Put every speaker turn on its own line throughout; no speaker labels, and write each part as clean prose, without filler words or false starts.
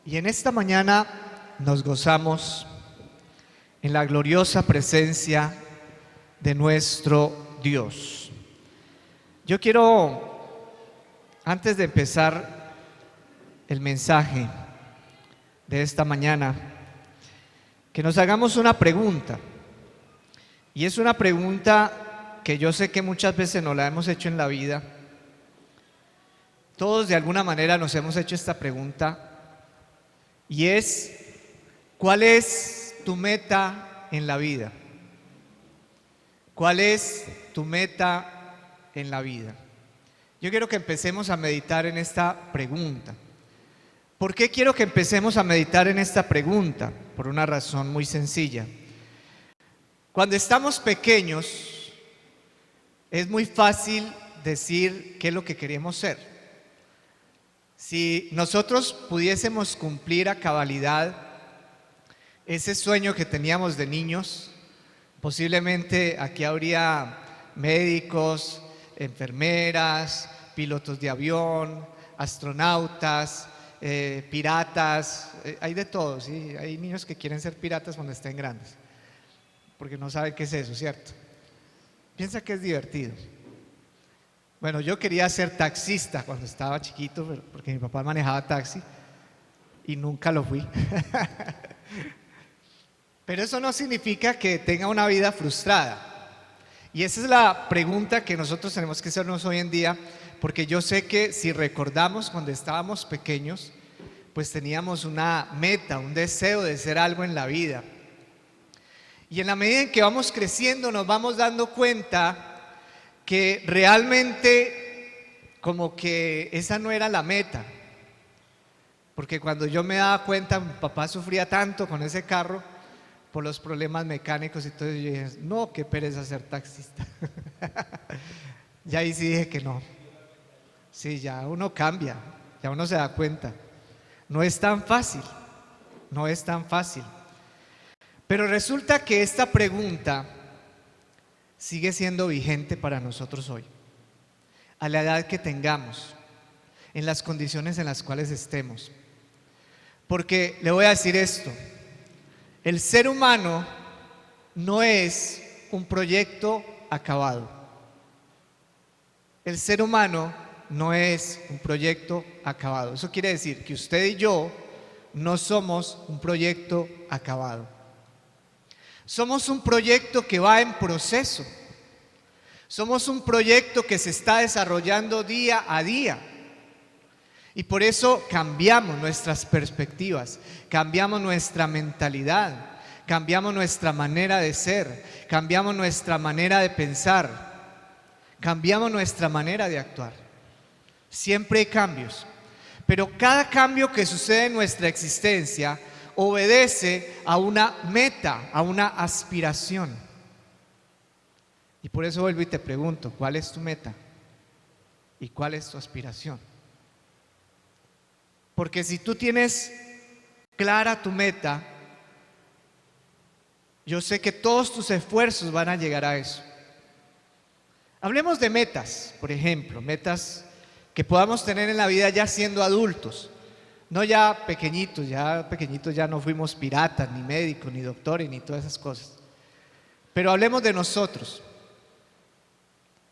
Y en esta mañana nos gozamos en la gloriosa presencia de nuestro Dios. Yo quiero, antes de empezar el mensaje de esta mañana, que nos hagamos una pregunta. Y es una pregunta que yo sé que muchas veces nos la hemos hecho en la vida. Todos de alguna manera nos hemos hecho esta pregunta. Y es, ¿cuál es tu meta en la vida? ¿Cuál es tu meta en la vida? Yo quiero que empecemos a meditar en esta pregunta. ¿Por qué quiero que empecemos a meditar en esta pregunta? Por una razón muy sencilla. Cuando estamos pequeños, es muy fácil decir qué es lo que queremos ser. Si nosotros pudiésemos cumplir a cabalidad ese sueño que teníamos de niños, posiblemente aquí habría médicos, enfermeras, pilotos de avión, astronautas, piratas, hay de todo, ¿sí? Hay niños que quieren ser piratas cuando estén grandes, porque no saben qué es eso, ¿cierto? Piensa que es divertido. Bueno, yo quería ser taxista cuando estaba chiquito, porque mi papá manejaba taxi y nunca lo fui. Pero eso no significa que tenga una vida frustrada. Y esa es la pregunta que nosotros tenemos que hacernos hoy en día, porque yo sé que si recordamos cuando estábamos pequeños, pues teníamos una meta, un deseo de ser algo en la vida. Y en la medida en que vamos creciendo nos vamos dando cuenta que realmente como que esa no era la meta. Porque cuando yo me daba cuenta, mi papá sufría tanto con ese carro por los problemas mecánicos y todo, yo dije, no, qué pereza ser taxista. Ya ahí sí dije que no. Sí, ya uno cambia, ya uno se da cuenta. No es tan fácil, no es tan fácil. Pero resulta que esta pregunta sigue siendo vigente para nosotros hoy, a la edad que tengamos, en las condiciones en las cuales estemos. Porque le voy a decir esto, el ser humano no es un proyecto acabado. El ser humano no es un proyecto acabado. Eso quiere decir que usted y yo no somos un proyecto acabado. Somos un proyecto que va en proceso. Somos un proyecto que se está desarrollando día a día. Y por eso cambiamos nuestras perspectivas, cambiamos nuestra mentalidad, cambiamos nuestra manera de ser, cambiamos nuestra manera de pensar, cambiamos nuestra manera de actuar. Siempre hay cambios, pero cada cambio que sucede en nuestra existencia obedece a una meta, a una aspiración. Y por eso vuelvo y te pregunto, ¿cuál es tu meta? ¿Y cuál es tu aspiración? Porque si tú tienes clara tu meta, yo sé que todos tus esfuerzos van a llegar a eso. Hablemos de metas, por ejemplo, metas que podamos tener en la vida ya siendo adultos. No ya pequeñitos ya no fuimos piratas, ni médicos, ni doctores, ni todas esas cosas. Pero hablemos de nosotros,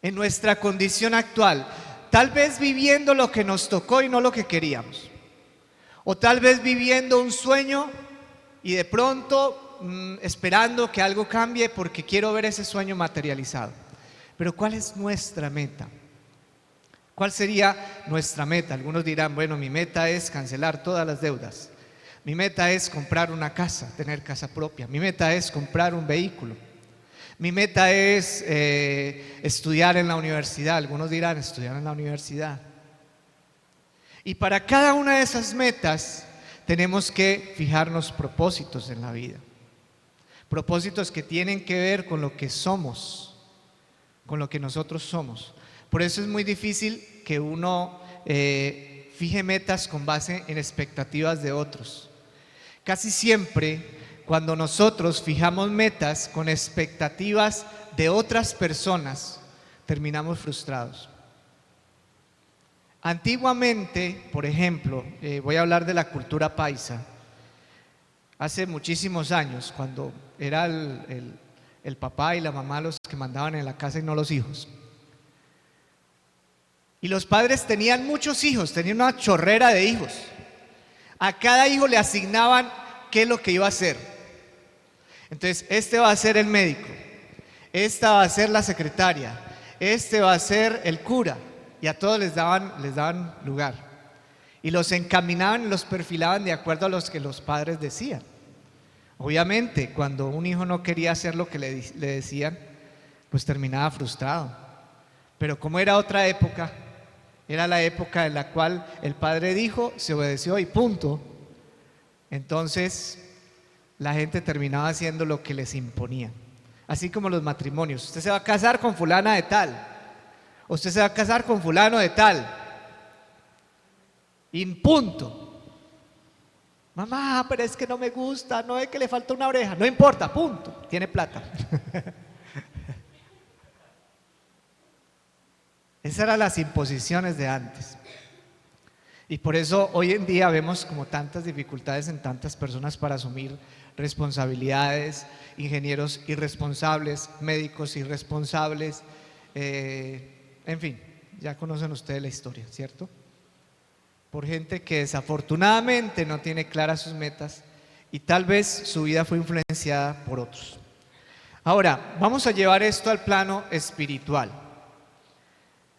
en nuestra condición actual, tal vez viviendo lo que nos tocó y no lo que queríamos. O tal vez viviendo un sueño y de pronto esperando que algo cambie porque quiero ver ese sueño materializado. Pero ¿cuál es nuestra meta? ¿Cuál sería nuestra meta? Algunos dirán, bueno, mi meta es cancelar todas las deudas. Mi meta es comprar una casa, tener casa propia. Mi meta es comprar un vehículo. Mi meta es estudiar en la universidad. Algunos dirán, estudiar en la universidad. Y para cada una de esas metas tenemos que fijarnos propósitos en la vida. Propósitos que tienen que ver con lo que somos, con lo que nosotros somos. Por eso es muy difícil que uno fije metas con base en expectativas de otros. Casi siempre, cuando nosotros fijamos metas con expectativas de otras personas, terminamos frustrados. Antiguamente, por ejemplo, voy a hablar de la cultura paisa. Hace muchísimos años, cuando era el papá y la mamá los que mandaban en la casa y no los hijos. Y los padres tenían muchos hijos, tenían una chorrera de hijos. A cada hijo le asignaban qué es lo que iba a hacer. Entonces, este va a ser el médico, esta va a ser la secretaria, este va a ser el cura. Y a todos les daban lugar. Y los encaminaban y los perfilaban de acuerdo a los que los padres decían. Obviamente, cuando un hijo no quería hacer lo que le decían, pues terminaba frustrado. Pero como era otra época, era la época en la cual el padre dijo, se obedeció y punto. Entonces, la gente terminaba haciendo lo que les imponía. Así como los matrimonios. Usted se va a casar con fulana de tal. Usted se va a casar con fulano de tal. Y punto. Mamá, pero es que no me gusta, no es que le falta una oreja. No importa, punto. Tiene plata. Esas eran las imposiciones de antes. Y por eso hoy en día vemos como tantas dificultades en tantas personas para asumir responsabilidades, ingenieros irresponsables, médicos irresponsables, en fin, ya conocen ustedes la historia, ¿cierto? Por gente que desafortunadamente no tiene claras sus metas y tal vez su vida fue influenciada por otros. Ahora, vamos a llevar esto al plano espiritual.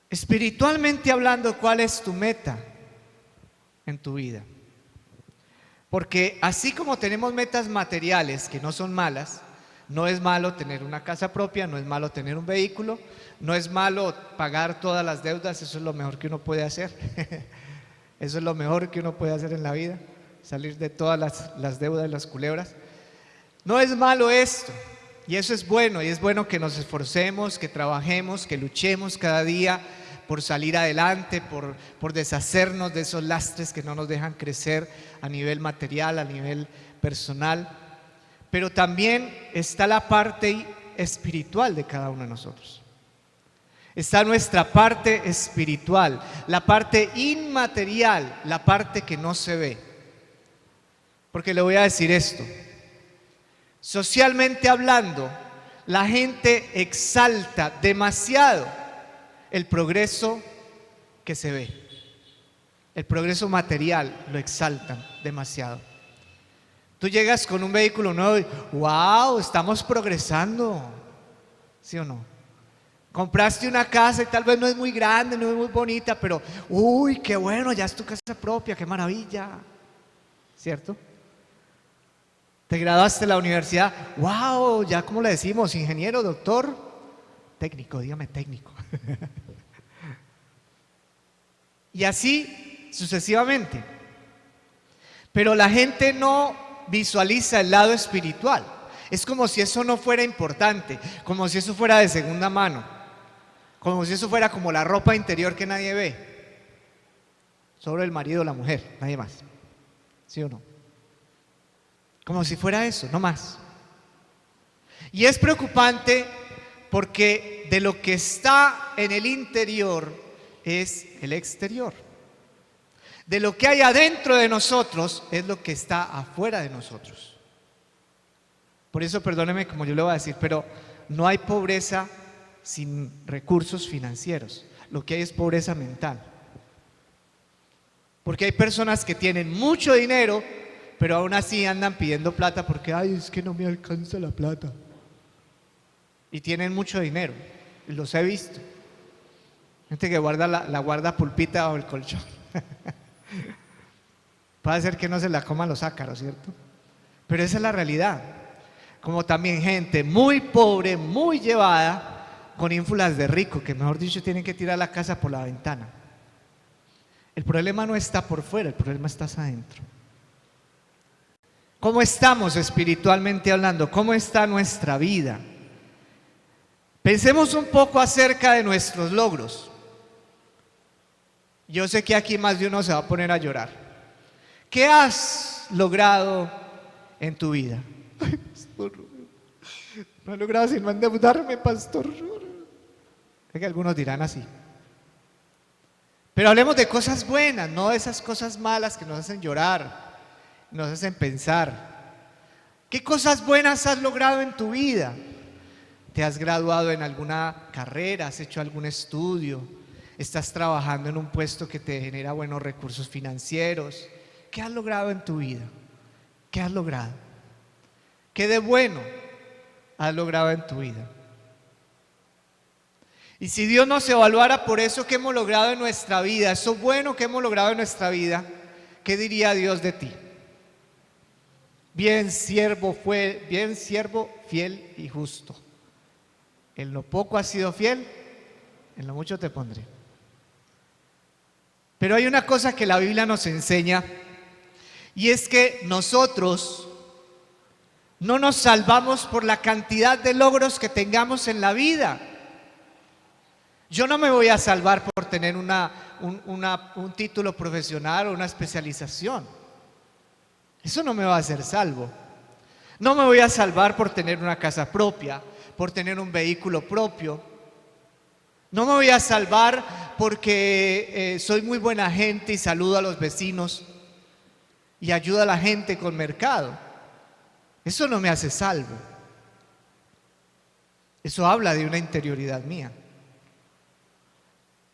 Espiritualmente hablando, ¿cuál es tu meta en tu vida? Porque así como tenemos metas materiales que no son malas, no es malo tener una casa propia, no es malo tener un vehículo, no es malo pagar todas las deudas, eso es lo mejor que uno puede hacer. Eso es lo mejor que uno puede hacer en la vida, salir de todas las deudas y las culebras. No es malo esto, y eso es bueno, y es bueno que nos esforcemos, que trabajemos, que luchemos cada día por salir adelante, por deshacernos de esos lastres que no nos dejan crecer a nivel material, a nivel personal. Pero también está la parte espiritual de cada uno de nosotros. Está nuestra parte espiritual, la parte inmaterial, la parte que no se ve. Porque le voy a decir esto. Socialmente hablando, la gente exalta demasiado el progreso que se ve. El progreso material lo exaltan demasiado. Tú llegas con un vehículo nuevo y ¡wow! Estamos progresando. ¿Sí o no? Compraste una casa y tal vez no es muy grande, no es muy bonita, pero ¡uy, qué bueno! Ya es tu casa propia, ¡qué maravilla! ¿Cierto? Te graduaste de la universidad, ¡wow! Ya, ¿cómo le decimos? ¿Ingeniero, doctor? Técnico, dígame técnico. Y así sucesivamente. Pero la gente no visualiza el lado espiritual. Es como si eso no fuera importante, como si eso fuera de segunda mano, como si eso fuera como la ropa interior que nadie ve. Solo el marido o la mujer, nadie más. ¿Sí o no? Como si fuera eso, no más. Y es preocupante porque de lo que está en el interior es el exterior. De lo que hay adentro de nosotros es lo que está afuera de nosotros. Por eso, perdóneme como yo le voy a decir, pero no hay pobreza sin recursos financieros. Lo que hay es pobreza mental. Porque hay personas que tienen mucho dinero, pero aún así andan pidiendo plata porque, ay, es que no me alcanza la plata. Y tienen mucho dinero, y los he visto. Gente que guarda la guarda pulpita bajo el colchón. Puede ser que no se la coman los ácaros, ¿cierto? Pero esa es la realidad. Como también gente muy pobre, muy llevada, con ínfulas de rico, que mejor dicho tienen que tirar la casa por la ventana. El problema no está por fuera, el problema está adentro. ¿Cómo estamos espiritualmente hablando? ¿Cómo está nuestra vida? Pensemos un poco acerca de nuestros logros. Yo sé que aquí más de uno se va a poner a llorar. ¿Qué has logrado en tu vida? Ay, pastor, no he logrado sino endeudarme, pastor. Es que algunos dirán así. Pero hablemos de cosas buenas, no de esas cosas malas que nos hacen llorar, nos hacen pensar. ¿Qué cosas buenas has logrado en tu vida? ¿Te has graduado en alguna carrera? ¿Has hecho algún estudio? ¿Estás trabajando en un puesto que te genera buenos recursos financieros? ¿Qué has logrado en tu vida? ¿Qué has logrado? ¿Qué de bueno has logrado en tu vida? Y si Dios nos evaluara por eso que hemos logrado en nuestra vida, eso bueno que hemos logrado en nuestra vida, ¿qué diría Dios de ti? Bien siervo, fiel y justo. En lo poco has sido fiel, en lo mucho te pondré. Pero hay una cosa que la Biblia nos enseña, y es que nosotros no nos salvamos por la cantidad de logros que tengamos en la vida. Yo no me voy a salvar por tener un título profesional o una especialización. Eso no me va a hacer salvo. No me voy a salvar por tener una casa propia, por tener un vehículo propio. No me voy a salvar porque soy muy buena gente y saludo a los vecinos y ayudo a la gente con mercado. Eso no me hace salvo. Eso habla de una interioridad mía.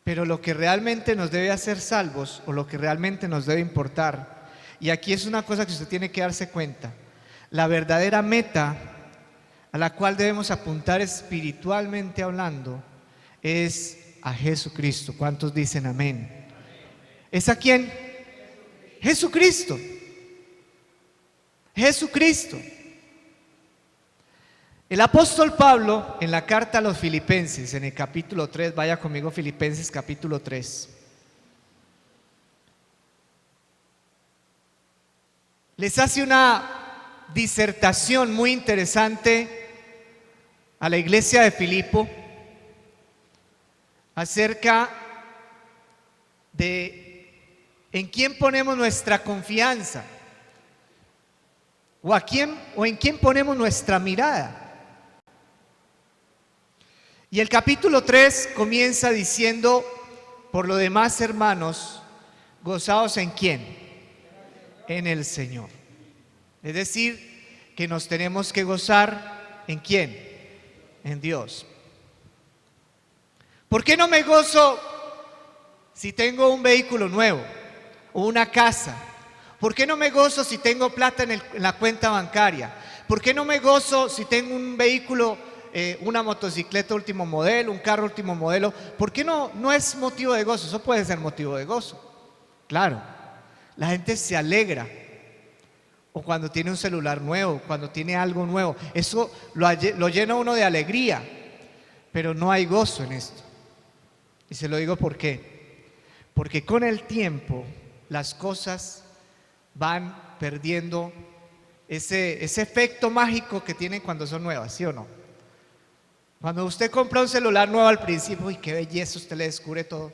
Pero lo que realmente nos debe hacer salvos, o lo que realmente nos debe importar, y aquí es una cosa que usted tiene que darse cuenta, la verdadera meta a la cual debemos apuntar espiritualmente hablando es a Jesucristo. ¿Cuántos dicen amén? ¿Es a quién? Jesucristo. Jesucristo. El apóstol Pablo, en la carta a los Filipenses, en el capítulo 3, vaya conmigo, Filipenses capítulo 3. Les hace una disertación muy interesante a la iglesia de Filipo acerca de en quién ponemos nuestra confianza, o en quién ponemos nuestra mirada. Y el capítulo 3 comienza diciendo: por lo demás, hermanos, gozaos ¿en quién? En el Señor. Es decir, que nos tenemos que gozar ¿en quién? En Dios. ¿Por qué no me gozo si tengo un vehículo nuevo o una casa? ¿Por qué no me gozo si tengo plata en la cuenta bancaria? ¿Por qué no me gozo si tengo un vehículo, una motocicleta último modelo, un carro último modelo? ¿Por qué no es motivo de gozo? Eso puede ser motivo de gozo. Claro, la gente se alegra. O cuando tiene un celular nuevo, cuando tiene algo nuevo. Eso lo llena uno de alegría. Pero no hay gozo en esto. Y se lo digo ¿por qué? Porque con el tiempo las cosas van perdiendo ese efecto mágico que tienen cuando son nuevas, ¿sí o no? Cuando usted compra un celular nuevo al principio, ¡uy, qué belleza! Usted le descubre todo.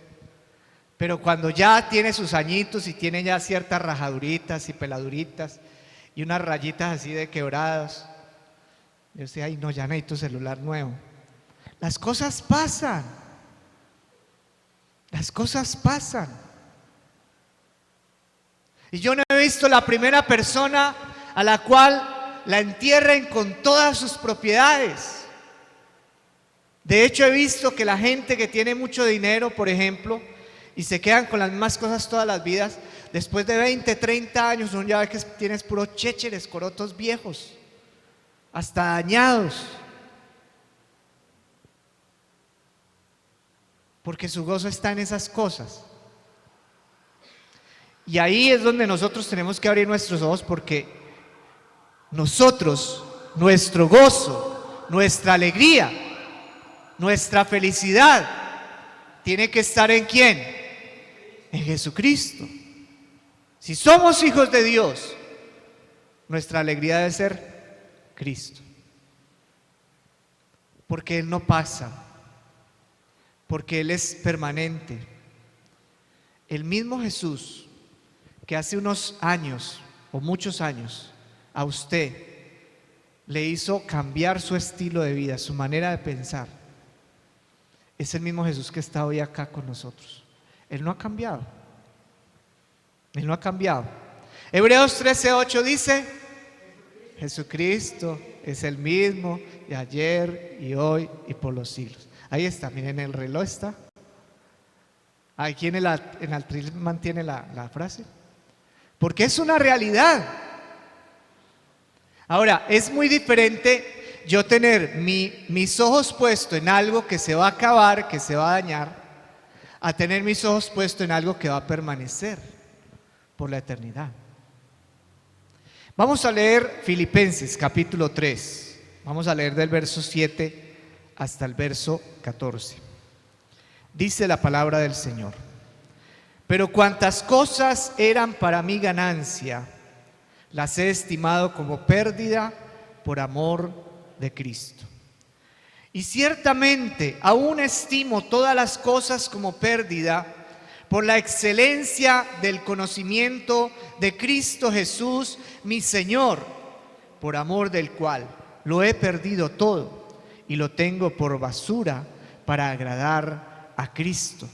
Pero cuando ya tiene sus añitos y tiene ya ciertas rajaduritas y peladuritas y unas rayitas así de quebradas, yo decía: ay no, ya necesito celular nuevo. Las cosas pasan. Las cosas pasan. Y yo no he visto la primera persona a la cual la entierren con todas sus propiedades. De hecho, he visto que la gente que tiene mucho dinero, por ejemplo, y se quedan con las mismas cosas todas las vidas, después de 20, 30 años, uno ya ve que tienes puros chécheres, corotos viejos, hasta dañados. Porque su gozo está en esas cosas. Y ahí es donde nosotros tenemos que abrir nuestros ojos, porque nosotros, nuestro gozo, nuestra alegría, nuestra felicidad tiene que estar ¿en quién? En Jesucristo. Si somos hijos de Dios, nuestra alegría debe ser Cristo. Porque Él no pasa, porque Él es permanente. El mismo Jesús que hace unos años o muchos años a usted le hizo cambiar su estilo de vida, su manera de pensar, es el mismo Jesús que está hoy acá con nosotros. Él no ha cambiado. Él no ha cambiado. Hebreos 13:8 dice: Jesucristo es el mismo de ayer y hoy y por los siglos. Ahí está, miren, el reloj está. Aquí en el atril mantiene la frase. Porque es una realidad. Ahora, es muy diferente yo tener mis ojos puestos en algo que se va a acabar, que se va a dañar, a tener mis ojos puestos en algo que va a permanecer por la eternidad. Vamos a leer Filipenses capítulo 3. Vamos a leer del verso 7 hasta el verso 14. Dice la palabra del Señor: pero cuantas cosas eran para mi ganancia, las he estimado como pérdida por amor de Cristo. Y ciertamente aún estimo todas las cosas como pérdida por la excelencia del conocimiento de Cristo Jesús, mi Señor, por amor del cual lo he perdido todo y lo tengo por basura para agradar a Cristo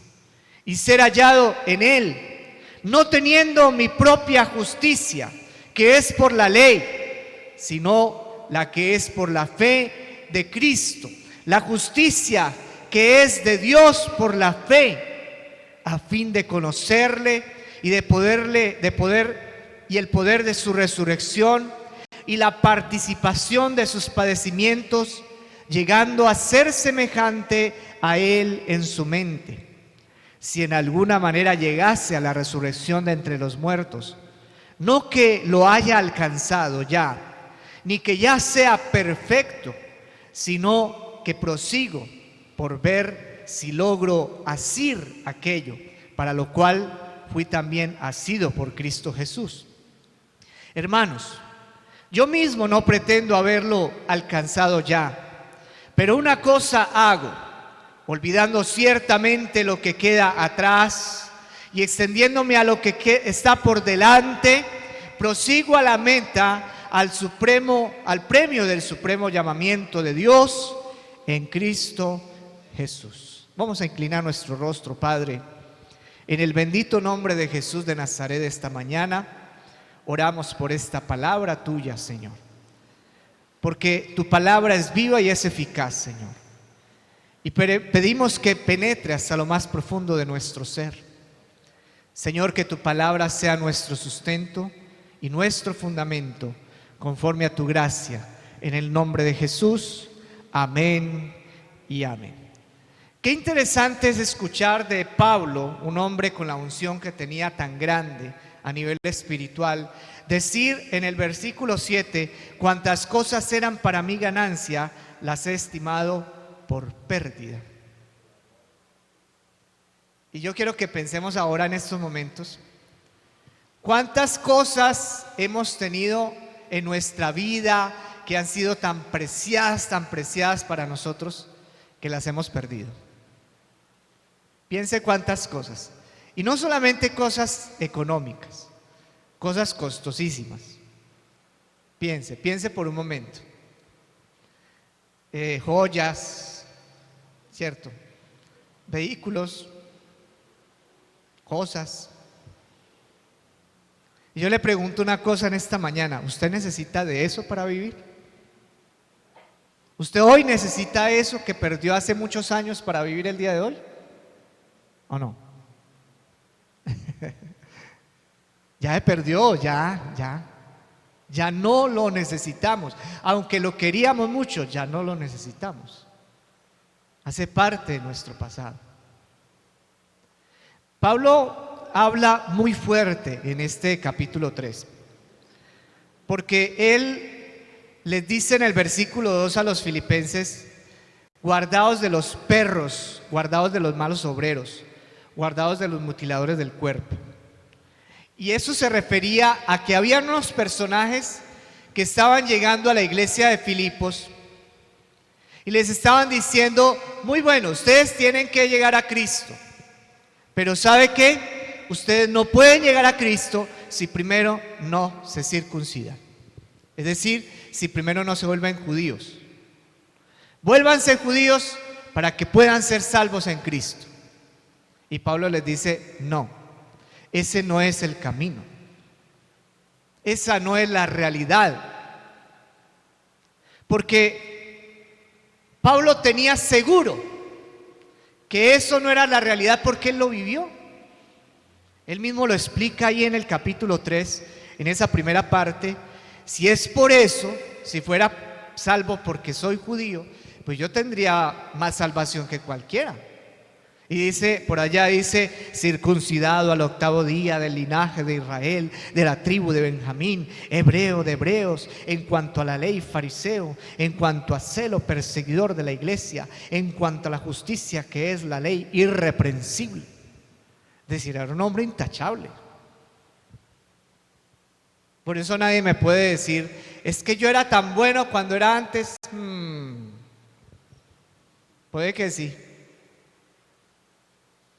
y ser hallado en Él, no teniendo mi propia justicia, que es por la ley, sino la que es por la fe de Cristo, la justicia que es de Dios por la fe, a fin de conocerle y el poder de su resurrección y la participación de sus padecimientos, llegando a ser semejante a Él en su mente, si en alguna manera llegase a la resurrección de entre los muertos. No que lo haya alcanzado ya, ni que ya sea perfecto, sino que prosigo por ver si logro asir aquello para lo cual fui también asido por Cristo Jesús. Hermanos, yo mismo no pretendo haberlo alcanzado ya, pero una cosa hago, olvidando ciertamente lo que queda atrás y extendiéndome a lo que está por delante, prosigo a la meta, al premio del supremo llamamiento de Dios en Cristo Jesús. Vamos a inclinar nuestro rostro, Padre, en el bendito nombre de Jesús de Nazaret. Esta mañana oramos por esta palabra tuya, Señor, porque tu palabra es viva y es eficaz, Señor, y pedimos que penetre hasta lo más profundo de nuestro ser. Señor, que tu palabra sea nuestro sustento y nuestro fundamento, conforme a tu gracia, en el nombre de Jesús. Amén y amén. Qué interesante es escuchar de Pablo, un hombre con la unción que tenía tan grande a nivel espiritual, decir en el versículo 7: cuantas cosas eran para mi ganancia, las he estimado por pérdida. Y yo quiero que pensemos ahora en estos momentos, ¿cuántas cosas hemos tenido en nuestra vida que han sido tan preciadas para nosotros, que las hemos perdido? Piense cuántas cosas. Y no solamente cosas económicas, cosas costosísimas. Piense por un momento. Joyas, ¿cierto? Vehículos, cosas. Y yo le pregunto una cosa en esta mañana: ¿usted necesita de eso para vivir? ¿Usted hoy necesita eso que perdió hace muchos años para vivir el día de hoy? ¿O no? Ya se perdió, ya no lo necesitamos. Aunque lo queríamos mucho, ya no lo necesitamos. Hace parte de nuestro pasado. Pablo habla muy fuerte en este capítulo 3, porque él les dice en el versículo 2 a los filipenses: guardaos de los perros, guardaos de los malos obreros, guardaos de los mutiladores del cuerpo. Y eso se refería a que había unos personajes que estaban llegando a la iglesia de Filipos y les estaban diciendo: muy bueno, ustedes tienen que llegar a Cristo, pero ¿sabe qué? Ustedes no pueden llegar a Cristo si primero no se circuncidan. Es decir, si primero no se vuelven judíos. Vuélvanse judíos para que puedan ser salvos en Cristo. Y Pablo les dice, no, ese no es el camino. Esa no es la realidad. Porque Pablo tenía seguro que eso no era la realidad porque él lo vivió. Él mismo lo explica ahí en el capítulo 3, en esa primera parte. Si es por eso, si fuera salvo porque soy judío, pues yo tendría más salvación que cualquiera. Y dice, por allá dice, circuncidado al 8º día del linaje de Israel, de la tribu de Benjamín, hebreo de hebreos, en cuanto a la ley fariseo, en cuanto a celo perseguidor de la iglesia, en cuanto a la justicia que es la ley irreprensible. Es decir, era un hombre intachable. Por eso nadie me puede decir, es que yo era tan bueno cuando era antes. Puede que sí.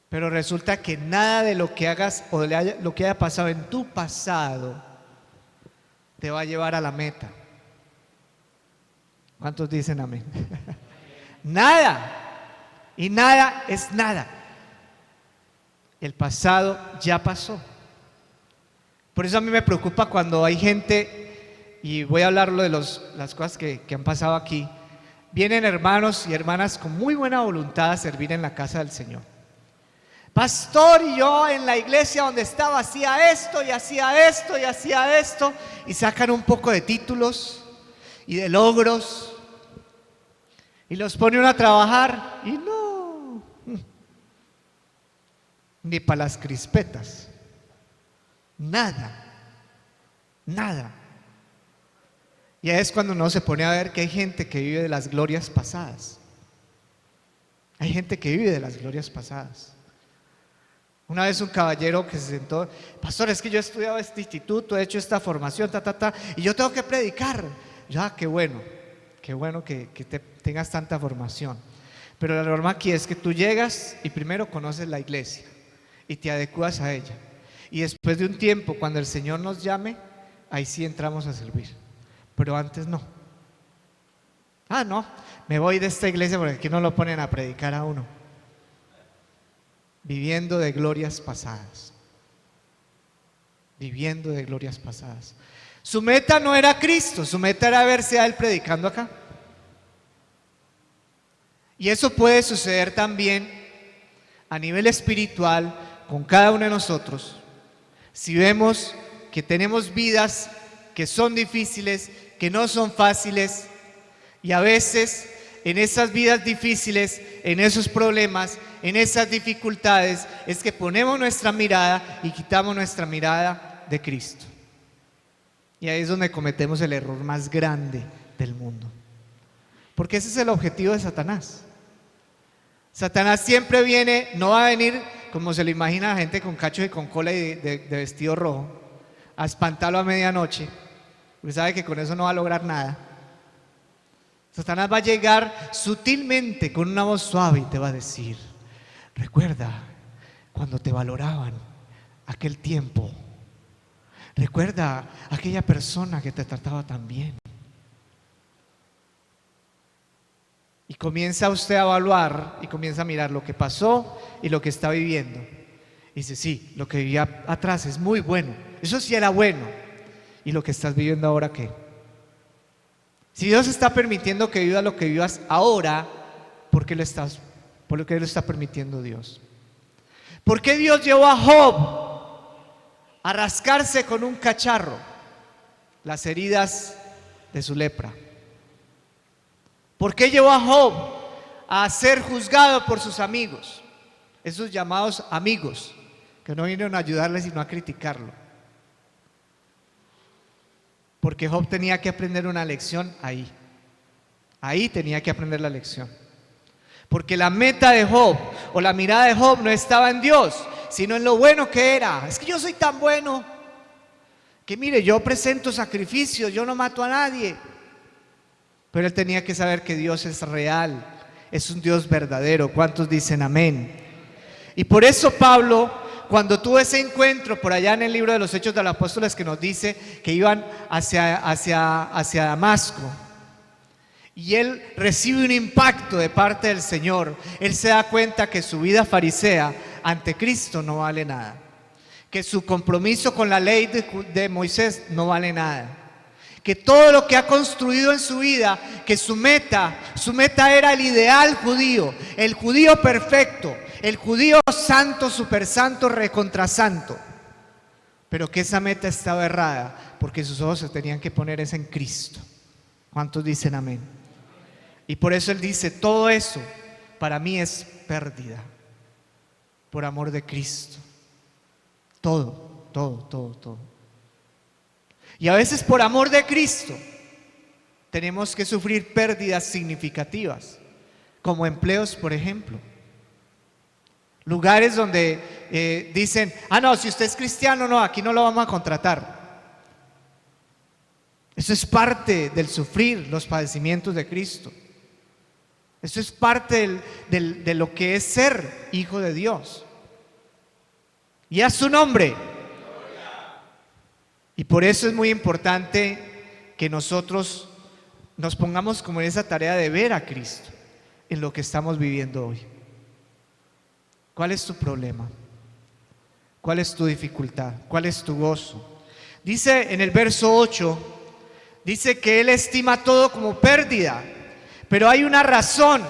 Pero resulta que nada de lo que hagas o lo que haya pasado en tu pasado te va a llevar a la meta. ¿Cuántos dicen amén? Nada. Y nada es nada. El pasado ya pasó. Por eso a mí me preocupa cuando hay gente, y voy a hablarlo de las cosas que han pasado aquí, vienen hermanos y hermanas con muy buena voluntad a servir en la casa del Señor. Pastor, y yo en la iglesia donde estaba hacía esto y hacía esto y hacía esto, y sacan un poco de títulos y de logros y los pone uno a trabajar y no, ni para las crispetas, nada. Y ahí es cuando uno se pone a ver que hay gente que vive de las glorias pasadas. Hay gente que vive de las glorias pasadas. Una vez un caballero que se sentó, pastor, es que yo he estudiado este instituto, he hecho esta formación, y yo tengo que predicar. Ya, qué bueno que tengas tanta formación. Pero la norma aquí es que tú llegas y primero conoces la iglesia y te adecuas a ella. Y después de un tiempo, cuando el Señor nos llame, ahí sí entramos a servir. Pero antes no. No, me voy de esta iglesia porque aquí no lo ponen a predicar a uno. Viviendo de glorias pasadas. Viviendo de glorias pasadas. Su meta no era Cristo, su meta era verse a Él predicando acá. Y eso puede suceder también a nivel espiritual con cada uno de nosotros. Si vemos que tenemos vidas que son difíciles, que no son fáciles, y a veces en esas vidas difíciles, en esos problemas, en esas dificultades, es que ponemos nuestra mirada y quitamos nuestra mirada de Cristo. Y ahí es donde cometemos el error más grande del mundo. Porque ese es el objetivo de Satanás. Satanás siempre viene, no va a venir como se lo imagina la gente con cachos y con cola y de vestido rojo, a espantarlo a medianoche, porque sabe que con eso no va a lograr nada. Satanás va a llegar sutilmente con una voz suave y te va a decir: recuerda cuando te valoraban aquel tiempo, recuerda aquella persona que te trataba tan bien. Y comienza usted a evaluar y comienza a mirar lo que pasó y lo que está viviendo. Y dice: sí, lo que vivía atrás es muy bueno, eso sí era bueno. ¿Y lo que estás viviendo ahora qué? Si Dios está permitiendo que vivas lo que vivas ahora, ¿por qué lo está permitiendo Dios? ¿Por qué Dios llevó a Job a rascarse con un cacharro las heridas de su lepra? ¿Por qué llevó a Job a ser juzgado por sus amigos? Esos llamados amigos que no vinieron a ayudarle sino a criticarlo. Porque Job tenía que aprender una lección ahí. Ahí tenía que aprender la lección. Porque la meta de Job o la mirada de Job no estaba en Dios, sino en lo bueno que era. Es que yo soy tan bueno que mire, yo presento sacrificios, yo no mato a nadie. Pero él tenía que saber que Dios es real, es un Dios verdadero. ¿Cuántos dicen amén? Y por eso Pablo, cuando tuvo ese encuentro por allá en el libro de los Hechos de los Apóstoles, que nos dice que iban hacia Damasco, y él recibe un impacto de parte del Señor, él se da cuenta que su vida farisea ante Cristo no vale nada, que su compromiso con la ley de Moisés no vale nada, que todo lo que ha construido en su vida, que su meta era el ideal judío, el judío perfecto, el judío santo, super santo, recontrasanto, pero que esa meta estaba errada porque sus ojos se tenían que poner es en Cristo. ¿Cuántos dicen amén? Y por eso él dice, todo eso para mí es pérdida, por amor de Cristo. Todo, todo, todo, todo. Y a veces por amor de Cristo tenemos que sufrir pérdidas significativas, como empleos, por ejemplo. Lugares donde dicen, no, si usted es cristiano, no, aquí no lo vamos a contratar. Eso es parte del sufrir los padecimientos de Cristo. Eso es parte de lo que es ser hijo de Dios. Y a su nombre. Y por eso es muy importante que nosotros nos pongamos como en esa tarea de ver a Cristo en lo que estamos viviendo hoy. ¿Cuál es tu problema? ¿Cuál es tu dificultad? ¿Cuál es tu gozo? Dice en el verso 8, dice que Él estima todo como pérdida, pero hay una razón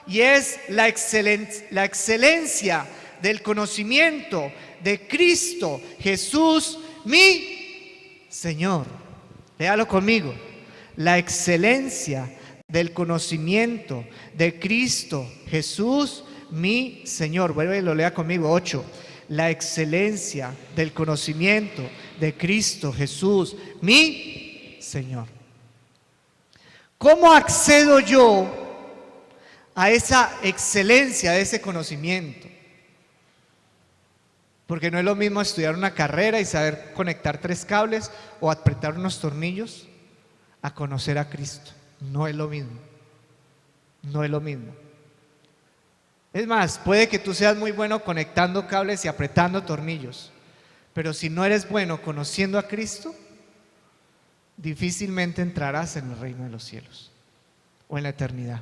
y es la excelencia del conocimiento de Cristo Jesús, mi Señor. Léalo conmigo. La excelencia del conocimiento de Cristo Jesús, mi Señor. Vuelve y lo lea conmigo. 8. La excelencia del conocimiento de Cristo Jesús, mi Señor. ¿Cómo accedo yo a esa excelencia de ese conocimiento? Porque no es lo mismo estudiar una carrera y saber conectar 3 cables o apretar unos tornillos a conocer a Cristo. No es lo mismo. No es lo mismo. Es más, puede que tú seas muy bueno conectando cables y apretando tornillos, pero si no eres bueno conociendo a Cristo, difícilmente entrarás en el reino de los cielos o en la eternidad.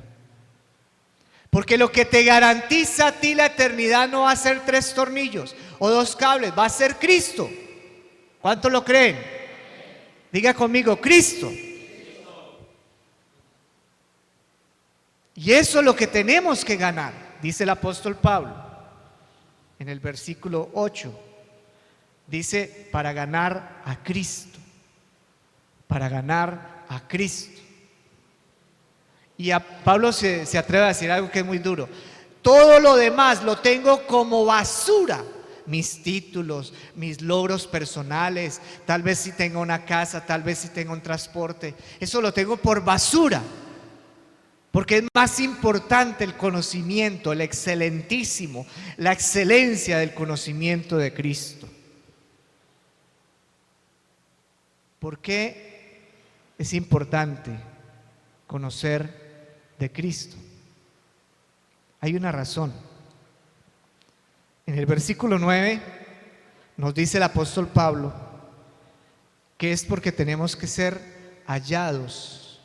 Porque lo que te garantiza a ti la eternidad no va a ser 3 tornillos o 2 cables, va a ser Cristo. ¿Cuántos lo creen? Diga conmigo, Cristo. Y eso es lo que tenemos que ganar, dice el apóstol Pablo en el versículo 8. Dice, para ganar a Cristo. Para ganar a Cristo. Y a Pablo se atreve a decir algo que es muy duro. Todo lo demás lo tengo como basura. Mis títulos, mis logros personales, tal vez si tengo una casa, tal vez si tengo un transporte. Eso lo tengo por basura. Porque es más importante el conocimiento, el excelentísimo, la excelencia del conocimiento de Cristo. ¿Por qué es importante conocer de Cristo? Hay una razón. En el versículo 9 nos dice el apóstol Pablo que es porque tenemos que ser hallados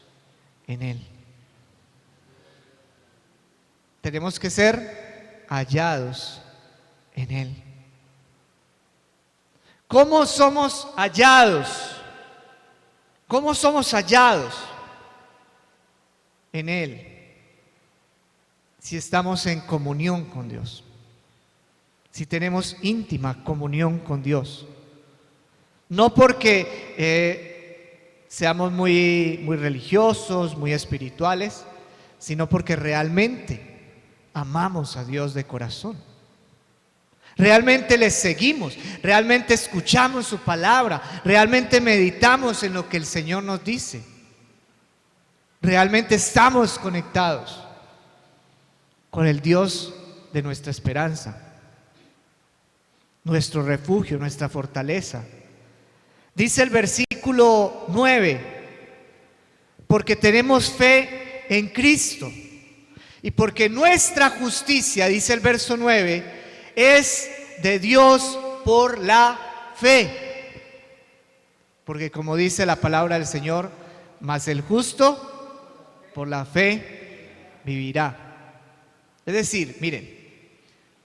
en Él. Tenemos que ser hallados en Él. ¿Cómo somos hallados? ¿Cómo somos hallados en Él? Si estamos en comunión con Dios, si tenemos íntima comunión con Dios. No porque seamos muy religiosos, muy espirituales, sino porque realmente amamos a Dios de corazón. Realmente le seguimos, realmente escuchamos su palabra, realmente meditamos en lo que el Señor nos dice. Realmente estamos conectados con el Dios de nuestra esperanza, nuestro refugio, nuestra fortaleza. Dice el versículo 9, porque tenemos fe en Cristo y porque nuestra justicia, dice el verso 9, es de Dios por la fe. Porque como dice la palabra del Señor, mas el justo por la fe vivirá. Es decir, miren,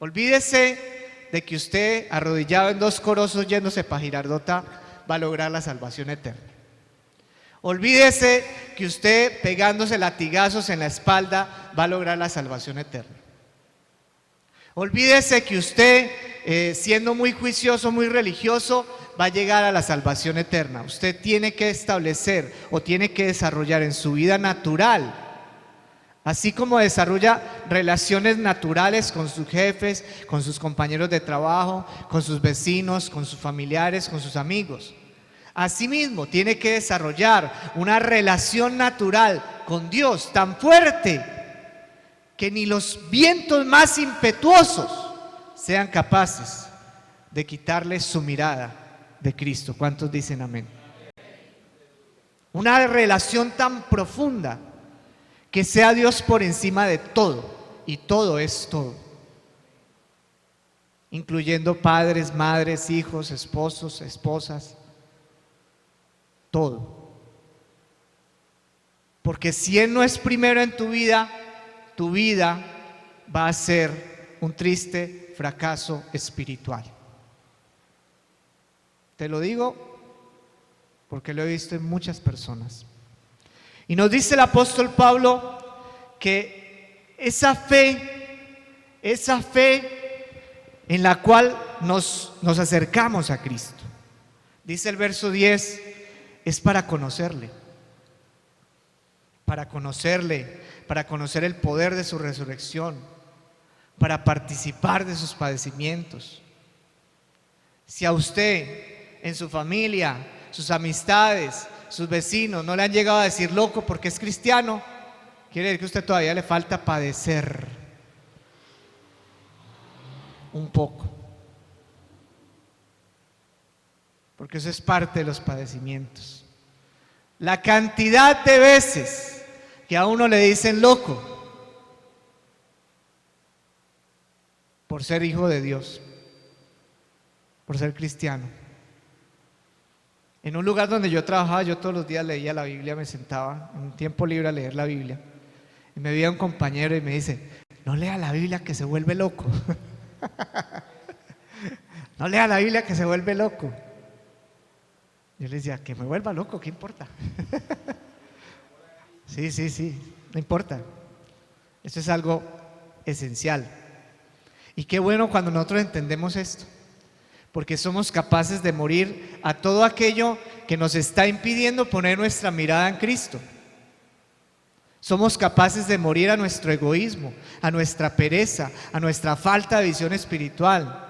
Olvídese de que usted, arrodillado en 2 Corosos yéndose para Girardota, va a lograr la salvación eterna. Olvídese que usted, pegándose latigazos en la espalda, va a lograr la salvación eterna. Olvídese que usted, siendo muy juicioso, muy religioso, va a llegar a la salvación eterna. Usted tiene que establecer o tiene que desarrollar en su vida natural, así como desarrolla relaciones naturales con sus jefes, con sus compañeros de trabajo, con sus vecinos, con sus familiares, con sus amigos. Asimismo, tiene que desarrollar una relación natural con Dios tan fuerte que ni los vientos más impetuosos sean capaces de quitarle su mirada de Cristo. ¿Cuántos dicen amén? Una relación tan profunda que sea Dios por encima de todo, y todo es todo, incluyendo padres, madres, hijos, esposos, esposas, todo. Porque si Él no es primero en tu vida va a ser un triste fracaso espiritual. Te lo digo porque lo he visto en muchas personas. Y nos dice el apóstol Pablo que esa fe en la cual nos acercamos a Cristo, dice el verso 10, es para conocerle, para conocer el poder de su resurrección, para participar de sus padecimientos. Si a usted, en su familia, sus amistades, sus vecinos no le han llegado a decir loco porque es cristiano, quiere decir que a usted todavía le falta padecer un poco, porque eso es parte de los padecimientos. La cantidad de veces que a uno le dicen loco por ser hijo de Dios, por ser cristiano. En un lugar donde yo trabajaba, yo todos los días leía la Biblia, me sentaba en un tiempo libre a leer la Biblia. Y me veía un compañero y me dice, no lea la Biblia que se vuelve loco. No lea la Biblia que se vuelve loco. Yo le decía, que me vuelva loco, ¿qué importa? Sí, no importa. Eso es algo esencial. Y qué bueno cuando nosotros entendemos esto, porque somos capaces de morir a todo aquello que nos está impidiendo poner nuestra mirada en Cristo. Somos capaces de morir a nuestro egoísmo, a nuestra pereza, a nuestra falta de visión espiritual,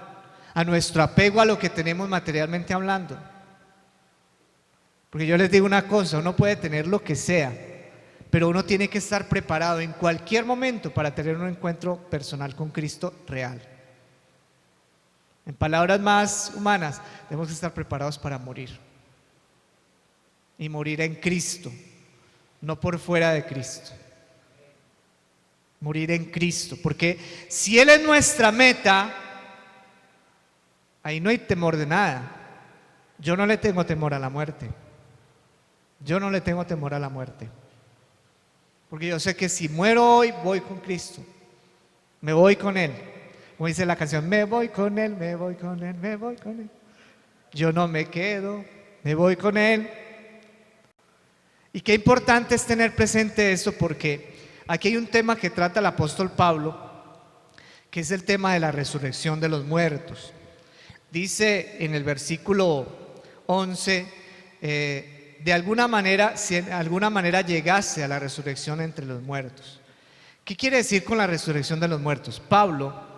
a nuestro apego a lo que tenemos materialmente hablando. Porque yo les digo una cosa, uno puede tener lo que sea, pero uno tiene que estar preparado en cualquier momento para tener un encuentro personal con Cristo real. En palabras más humanas, tenemos que estar preparados para morir. Y morir en Cristo, no por fuera de Cristo. Morir en Cristo, porque si Él es nuestra meta, ahí no hay temor de nada. Yo no le tengo temor a la muerte. Yo no le tengo temor a la muerte. Porque yo sé que si muero hoy, voy con Cristo. Me voy con Él. Como dice la canción, me voy con Él, me voy con Él, me voy con Él. Yo no me quedo, me voy con Él. Y qué importante es tener presente esto, porque aquí hay un tema que trata el apóstol Pablo, que es el tema de la resurrección de los muertos. Dice en el versículo 11, de alguna manera, si de alguna manera llegase a la resurrección entre los muertos. ¿Qué quiere decir con la resurrección de los muertos? Pablo,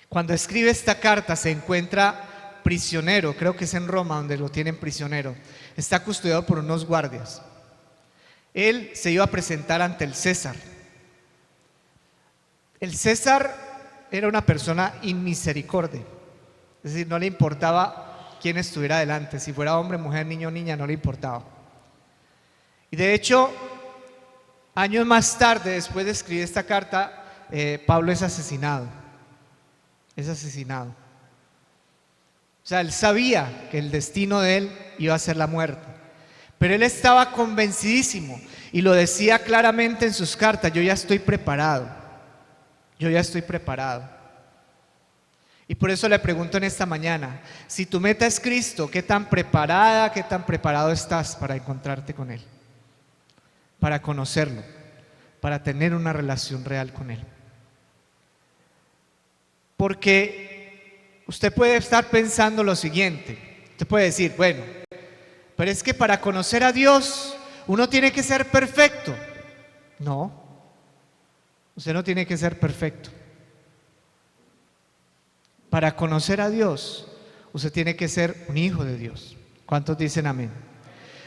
cuando escribe esta carta, se encuentra prisionero, creo que es en Roma donde lo tienen prisionero, está custodiado por unos guardias. Él se iba a presentar ante el César. El César era una persona inmisericordia, es decir, no le importaba quién estuviera delante, si fuera hombre, mujer, niño o niña, no le importaba. Y de hecho, años más tarde, después de escribir esta carta, Pablo es asesinado. Es asesinado. O sea, él sabía que el destino de él iba a ser la muerte, pero él estaba convencidísimo y lo decía claramente en sus cartas: yo ya estoy preparado, yo ya estoy preparado. Y por eso le pregunto en esta mañana, si tu meta es Cristo, ¿qué tan preparada, qué tan preparado estás para encontrarte con Él? Para conocerlo, para tener una relación real con Él. Porque usted puede estar pensando lo siguiente, usted puede decir, bueno, pero es que para conocer a Dios uno tiene que ser perfecto. No, usted no tiene que ser perfecto. Para conocer a Dios, usted tiene que ser un hijo de Dios. ¿Cuántos dicen amén?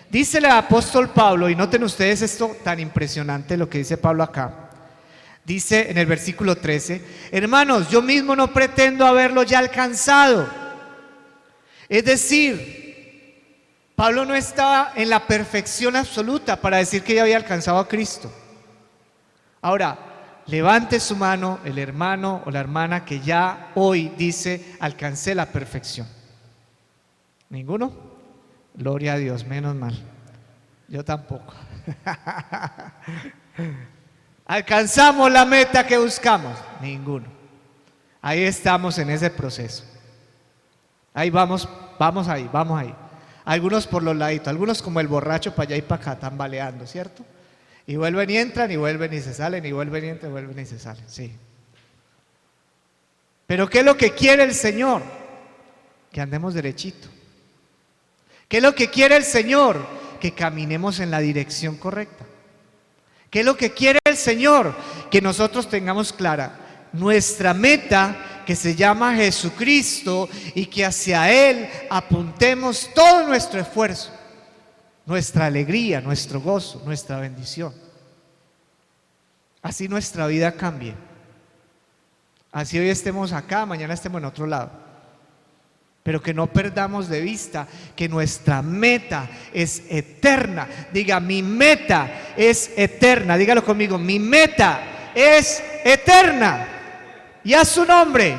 Dice el apóstol Pablo, y noten ustedes esto tan impresionante lo que dice Pablo acá. Dice en el versículo 13, hermanos, yo mismo no pretendo haberlo ya alcanzado. Es decir, Pablo no estaba en la perfección absoluta para decir que ya había alcanzado a Cristo. Ahora, levante su mano el hermano o la hermana que ya hoy dice, alcancé la perfección. ¿Ninguno? Gloria a Dios, menos mal. Yo tampoco. ¿Alcanzamos la meta que buscamos? Ninguno. Ahí estamos en ese proceso. Ahí vamos ahí. Algunos por los laditos, algunos como el borracho para allá y para acá, tambaleando, ¿cierto? Y vuelven y entran, y vuelven y se salen, y vuelven y entran, y vuelven y se salen, sí. Pero ¿qué es lo que quiere el Señor? Que andemos derechito. ¿Qué es lo que quiere el Señor? Que caminemos en la dirección correcta. ¿Qué es lo que quiere el Señor? Que nosotros tengamos clara nuestra meta, que se llama Jesucristo, y que hacia Él apuntemos todo nuestro esfuerzo, nuestra alegría, nuestro gozo, nuestra bendición. Así nuestra vida cambie. Así hoy estemos acá, mañana estemos en otro lado. Pero que no perdamos de vista que nuestra meta es eterna. Diga, mi meta es eterna. Dígalo conmigo, mi meta es eterna. Y a su nombre.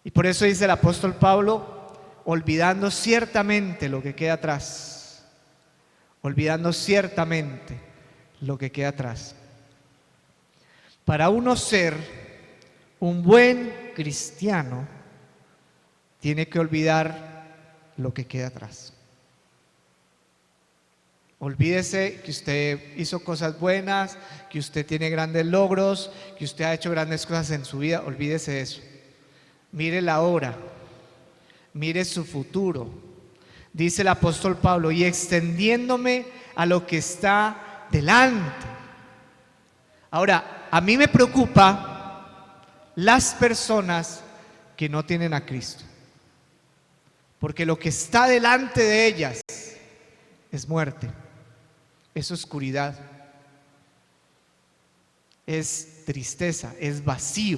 Y por eso dice el apóstol Pablo, olvidando ciertamente lo que queda atrás. Olvidando ciertamente lo que queda atrás. Para uno ser un buen cristiano, tiene que olvidar lo que queda atrás. Olvídese que usted hizo cosas buenas, que usted tiene grandes logros, que usted ha hecho grandes cosas en su vida. Olvídese de eso. Mire la hora, mire su futuro. Dice el apóstol Pablo, y extendiéndome a lo que está delante. Ahora, a mí me preocupa las personas que no tienen a Cristo, porque lo que está delante de ellas es muerte, es oscuridad, es tristeza, es vacío.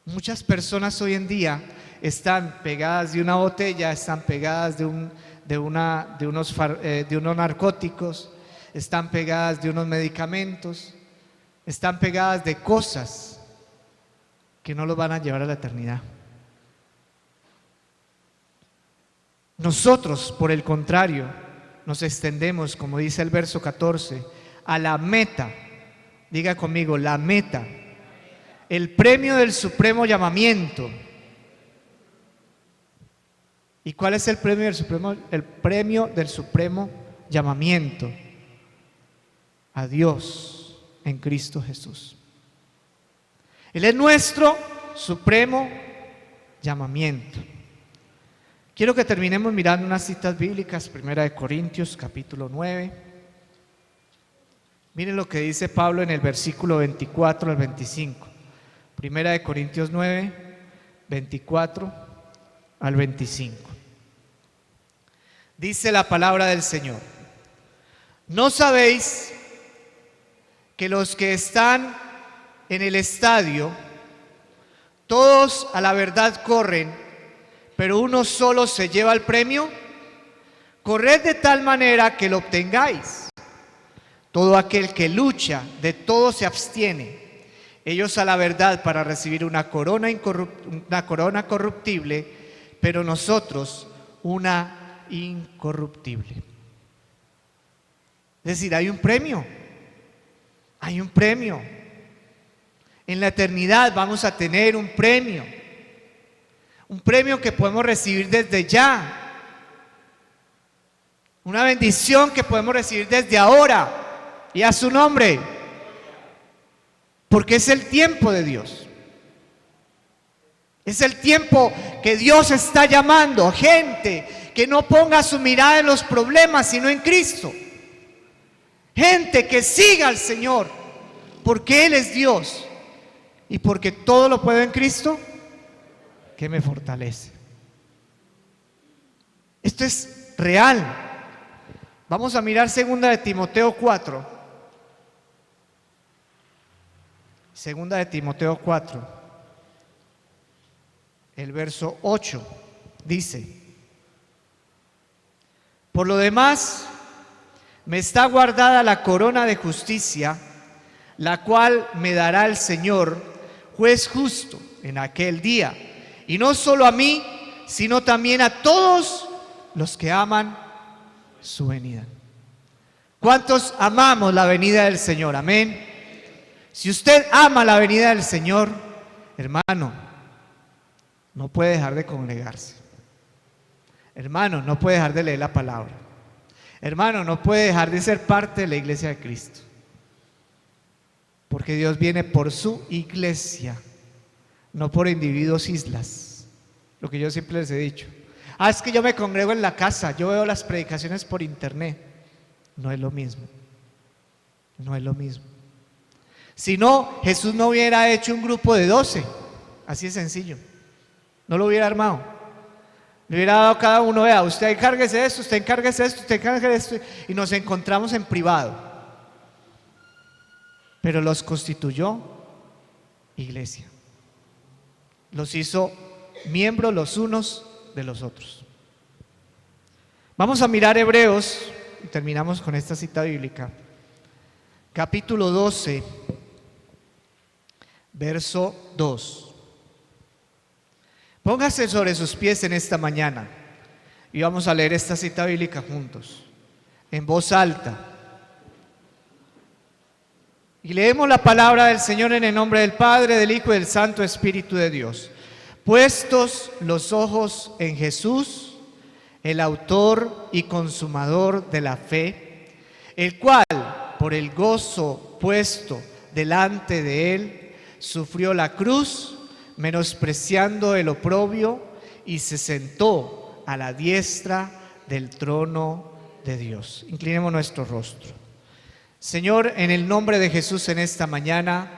Muchas personas hoy en día están pegadas de una botella, están pegadas de unos narcóticos, están pegadas de unos medicamentos, están pegadas de cosas que no los van a llevar a la eternidad. Nosotros, por el contrario, nos extendemos, como dice el verso 14, a la meta. Diga conmigo, la meta. El premio del supremo llamamiento. ¿Y cuál es el premio del supremo? El premio del supremo llamamiento a Dios en Cristo Jesús. Él es nuestro supremo llamamiento. Quiero que terminemos mirando unas citas bíblicas. 1 Corintios capítulo 9. Miren lo que dice Pablo en el versículo 24 al 25. 1 Corintios 9, 24 al 25. Dice la palabra del Señor: ¿no sabéis que los que están en el estadio, todos a la verdad corren, pero uno solo se lleva el premio? Corred de tal manera que lo obtengáis. Todo aquel que lucha, de todo se abstiene. Ellos a la verdad para recibir una corona corruptible, pero nosotros una incorruptible. Es decir, hay un premio. Hay un premio. En la eternidad vamos a tener un premio que podemos recibir desde ya, una bendición que podemos recibir desde ahora y a su nombre, porque es el tiempo de Dios. Es el tiempo que Dios está llamando gente que no ponga su mirada en los problemas, sino en Cristo. Gente que siga al Señor, porque Él es Dios y porque todo lo puedo en Cristo que me fortalece. Esto es real. Vamos a mirar 2 de Timoteo 4. 2 de Timoteo 4, el verso 8, dice: por lo demás, me está guardada la corona de justicia, la cual me dará el Señor, juez justo, en aquel día, y no solo a mí, sino también a todos los que aman su venida. ¿Cuántos amamos la venida del Señor? Amén. Si usted ama la venida del Señor, hermano, no puede dejar de congregarse. Hermano, no puede dejar de leer la palabra. Hermano, no puede dejar de ser parte de la iglesia de Cristo. Porque Dios viene por su iglesia, no por individuos islas. Lo que yo siempre les he dicho. Es que yo me congrego en la casa, yo veo las predicaciones por internet. No es lo mismo. No es lo mismo. Si no, Jesús no hubiera hecho un grupo de 12. Así de sencillo. No lo hubiera armado. Le hubiera dado a cada uno: vea, usted encárguese de esto, usted encárguese de esto, usted encárguese de esto. Y nos encontramos en privado. Pero los constituyó iglesia. Los hizo miembros los unos de los otros. Vamos a mirar Hebreos, y terminamos con esta cita bíblica. Capítulo 12, verso 2. Póngase sobre sus pies en esta mañana y vamos a leer esta cita bíblica juntos, en voz alta. Y leemos la palabra del Señor en el nombre del Padre, del Hijo y del Santo Espíritu de Dios. Puestos los ojos en Jesús, el autor y consumador de la fe, el cual, por el gozo puesto delante de él, sufrió la cruz, menospreciando el oprobio, y se sentó a la diestra del trono de Dios. Inclinemos nuestro rostro. Señor, en el nombre de Jesús, en esta mañana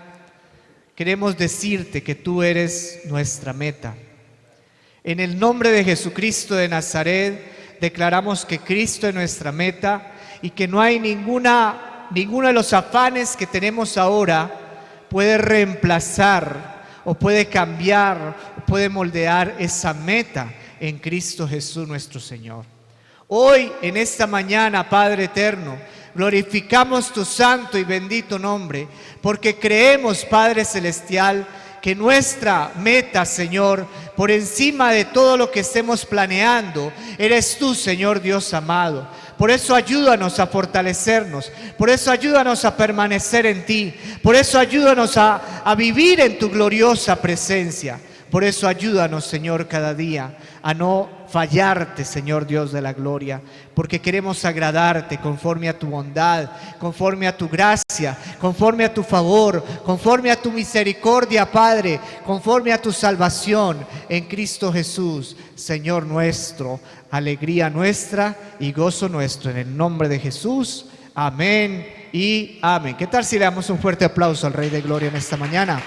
queremos decirte que tú eres nuestra meta. En el nombre de Jesucristo de Nazaret declaramos que Cristo es nuestra meta y que no hay ninguno de los afanes que tenemos ahora puede reemplazar o puede cambiar o puede moldear esa meta en Cristo Jesús nuestro Señor. Hoy, en esta mañana, Padre eterno, glorificamos tu santo y bendito nombre, porque creemos, Padre celestial, que nuestra meta, Señor, por encima de todo lo que estemos planeando, eres tú, Señor Dios amado. Por eso ayúdanos a fortalecernos, por eso ayúdanos a permanecer en ti, por eso ayúdanos a vivir en tu gloriosa presencia. Por eso ayúdanos, Señor, cada día a no fallarte, Señor Dios de la gloria, porque queremos agradarte conforme a tu bondad, conforme a tu gracia, conforme a tu favor, conforme a tu misericordia, Padre, conforme a tu salvación en Cristo Jesús, Señor nuestro, alegría nuestra y gozo nuestro. En el nombre de Jesús, amén y amén. ¿Qué tal si le damos un fuerte aplauso al Rey de Gloria en esta mañana?